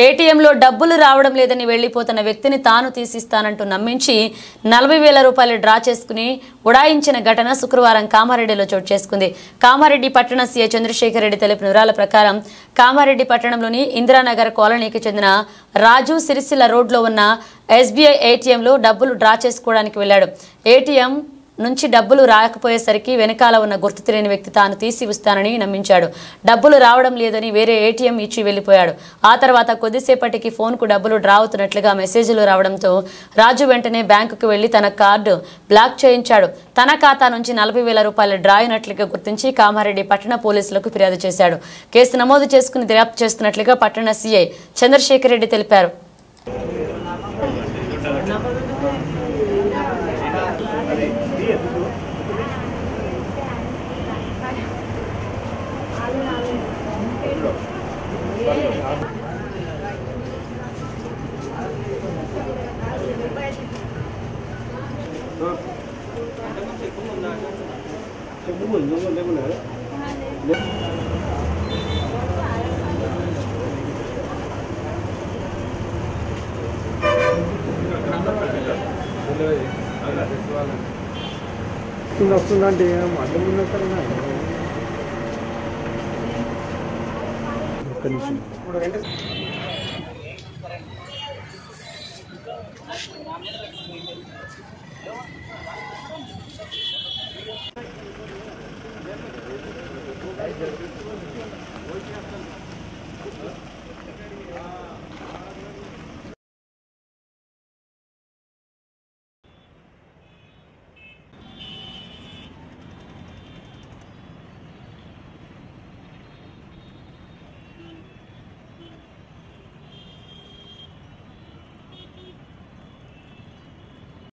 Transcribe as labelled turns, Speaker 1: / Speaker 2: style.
Speaker 1: ఏటీఎంలో డబ్బులు రావడం లేదని వెళ్లిపోతున్న వ్యక్తిని తాను తీసిస్తానంటూ నమ్మించి 40,000 రూపాయలు డ్రా చేసుకుని ఉడాయించిన ఘటన శుక్రవారం కామారెడ్డిలో చోటు చేసుకుంది. కామారెడ్డి పట్టణ సీఐ చంద్రశేఖర్ రెడ్డి తెలిపిన వివరాల ప్రకారం కామారెడ్డి పట్టణంలోని ఇందిరానగర్ కాలనీకి చెందిన రాజు సిరిసిల్ల రోడ్లో ఉన్న ఎస్బీఐ ఏటీఎంలో డబ్బులు డ్రా చేసుకోవడానికి వెళ్లాడు. ఏటీఎం నుంచి డబ్బులు రాకపోయేసరికి వెనకాల ఉన్న గుర్తు తెలియని వ్యక్తి తాను తీసి ఇస్తానని నమ్మించాడు. డబ్బులు రావడం లేదని వేరే ఏటీఎం ఇచ్చి వెళ్లిపోయాడు. ఆ తర్వాత కొద్దిసేపటికి ఫోన్కు డబ్బులు డ్రా అవుతున్నట్లుగా మెసేజ్లు రావడంతో రాజు వెంటనే బ్యాంకుకు వెళ్లి తన కార్డు బ్లాక్ చేయించాడు. తన ఖాతా నుంచి 40,000 రూపాయలు డ్రా అయినట్లుగా గుర్తించి కామారెడ్డి పట్టణ పోలీసులకు ఫిర్యాదు చేశాడు. కేసు నమోదు చేసుకుని దర్యాప్తు చేస్తున్నట్లుగా పట్టణ సీఐ చంద్రశేఖర్ రెడ్డి తెలిపారు.
Speaker 2: వస్తుందంటే అడ్డం ఉన్నా సరే ఒక్క నిమిషం